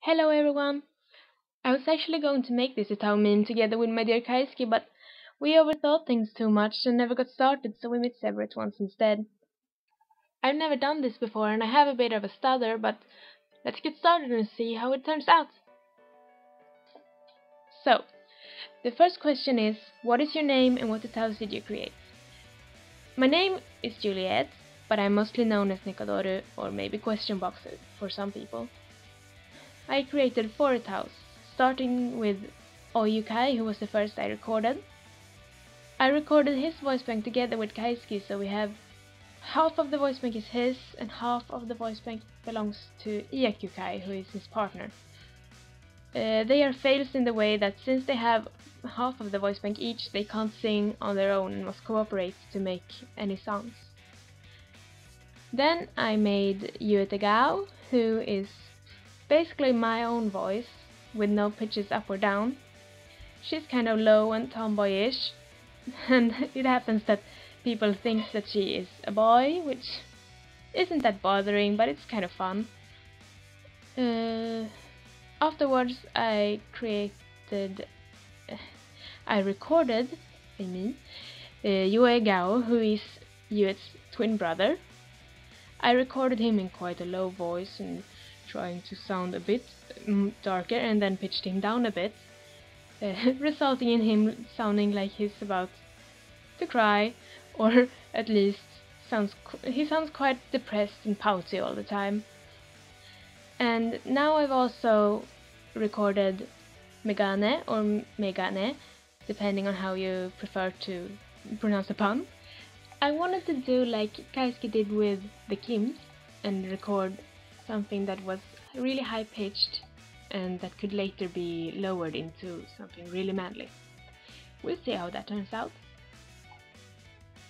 Hello everyone! I was actually going to make this UTAU meme together with my dear Kaisuke, but we overthought things too much and never got started, so we made separate ones instead. I've never done this before and I have a bit of a stutter, but let's get started and see how it turns out. So, the first question is, what is your name and what UTAUs did you create? My name is Juliet, but I'm mostly known as nekodoru, or maybe question box for some people. I created 4 UTAUs, starting with Oyukai, who was the first I recorded. I recorded his voice bank together with Kaisuke, so we have half of the voice bank is his and half of the voice bank belongs to Iyakukai, who is his partner. They are fails in the way that since they have half of the voice bank each, they can't sing on their own and must cooperate to make any songs. Then I made UTAU, who is basically my own voice, with no pitches up or down. She's kind of low and tomboyish, and it happens that people think that she is a boy, which isn't that bothering, but it's kind of fun. Afterwards I recorded Yuegao, who is Yuet's twin brother. I recorded him in quite a low voice and trying to sound a bit darker, and then pitched him down a bit, resulting in him sounding like he's about to cry, or at least he sounds quite depressed and pouty all the time. And now I've also recorded Megane or Megane, depending on how you prefer to pronounce the pun. I wanted to do like Kaisuke did with the Kims and record something that was really high-pitched and that could later be lowered into something really manly. We'll see how that turns out.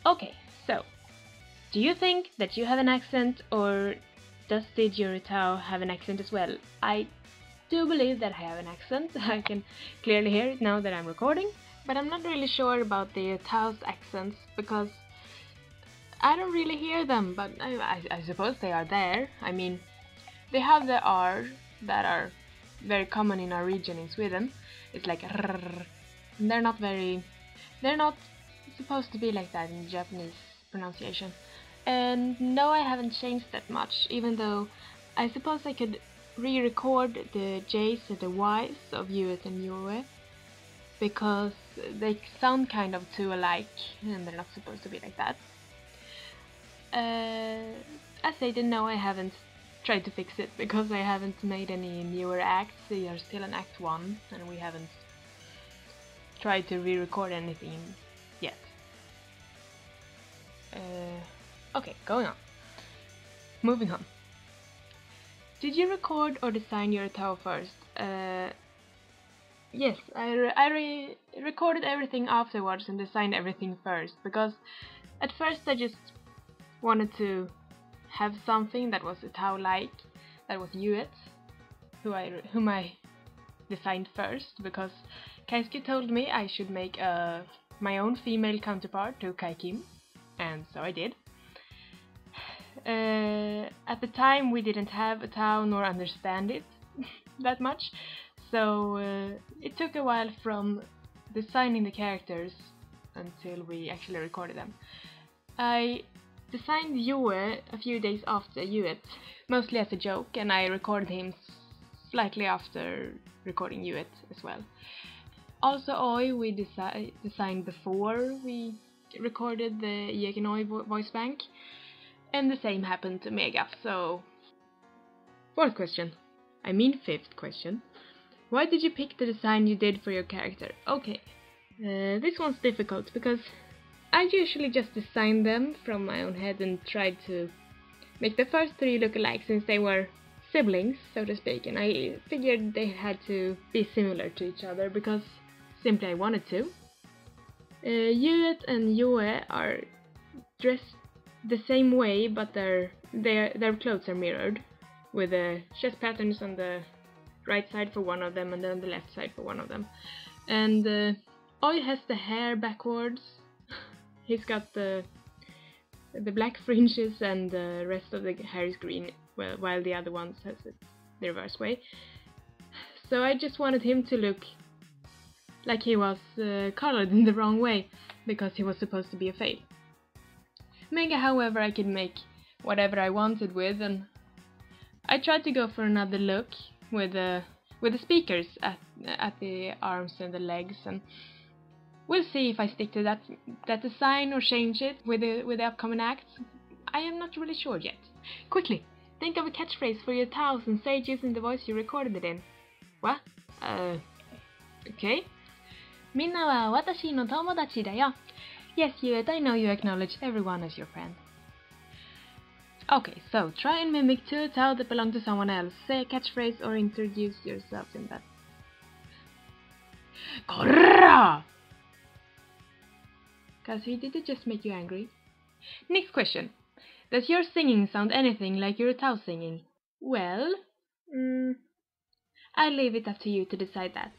Okay, so, do you think that you have an accent, or did your UTAU have an accent as well? I do believe that I have an accent. I can clearly hear it now that I'm recording, but I'm not really sure about the UTAU's accents because I don't really hear them, but I suppose they are there. I mean, they have the R that are very common in our region in Sweden. It's like rrr, and they're not supposed to be like that in Japanese pronunciation. And no, I haven't changed that much, even though I suppose I could re-record the J's and the Y's of Yuet and Yue, because they sound kind of too alike, and they're not supposed to be like that. As I didn't know, I haven't tried to fix it, because I haven't made any newer acts. We are still in Act 1, and we haven't tried to re-record anything yet. Okay, going on. Moving on. Did you record or design your UTAU first? Yes, I recorded everything afterwards and designed everything first, because at first I just wanted to have something that was UTAU-like, that was Yuet, whom I designed first, because Kaisuke told me I should make my own female counterpart to Kai Kim, and so I did. At the time we didn't have UTAU nor understand it that much, so it took a while from designing the characters until we actually recorded them. I designed Yue a few days after Yuet, mostly as a joke, and I recorded him slightly after recording Yuet as well. Also Oi we designed before we recorded the Iegenoi voice bank, and the same happened to Mega, so... Fifth question. Why did you pick the design you did for your character? Okay, this one's difficult, because I usually just designed them from my own head and tried to make the first 3 look alike, since they were siblings, so to speak, and I figured they had to be similar to each other, because simply I wanted to. Yuet and Yue are dressed the same way, but their clothes are mirrored, with the chest patterns on the right side for one of them and then the left side for one of them. And Oi has the hair backwards. He's got the black fringes, and the rest of the hair is green, while the other ones has it the reverse way. so I just wanted him to look like he was colored in the wrong way, because he was supposed to be a fail. Mega, however, I could make whatever I wanted with, and I tried to go for another look with the speakers at the arms and the legs, and we'll see if I stick to that design or change it with the upcoming acts. I am not really sure yet. Quickly, think of a catchphrase for UTAUs and say it using the voice you recorded it in. What? Okay. みんなは私の友達だよ. Yes, Yuet, I know you acknowledge everyone as your friend. Okay, so try and mimic two UTAU that belong to someone else. Say a catchphrase or introduce yourself in that. Korra! Kazuhi, did it just make you angry? Next question. Does your singing sound anything like your UTAU singing? Well, I'll leave it up to you to decide that.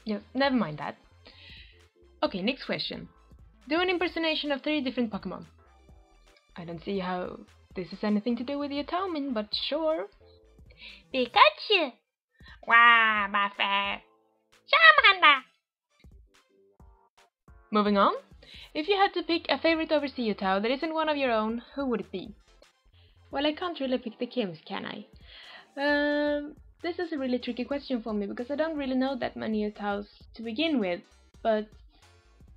Yes, never mind that. Okay, next question. Do an impersonation of 3 different Pokemon. I don't see how this has anything to do with UTAU, but sure. Pikachu! Wow, Buffet! Charmander! Moving on. If you had to pick a favorite overseas UTAU that isn't one of your own, who would it be? Well, I can't really pick the Kims, can I? This is a really tricky question for me, because I don't really know that many UTAUs to begin with, but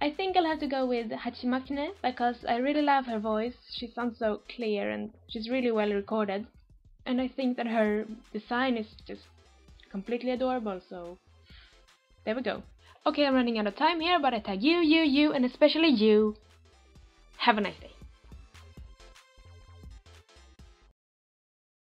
I think I'll have to go with Hachimakine, because I really love her voice. She sounds so clear and she's really well recorded, and I think that her design is just completely adorable, so there we go. Okay, I'm running out of time here, but I tag you, and especially you. Have a nice day.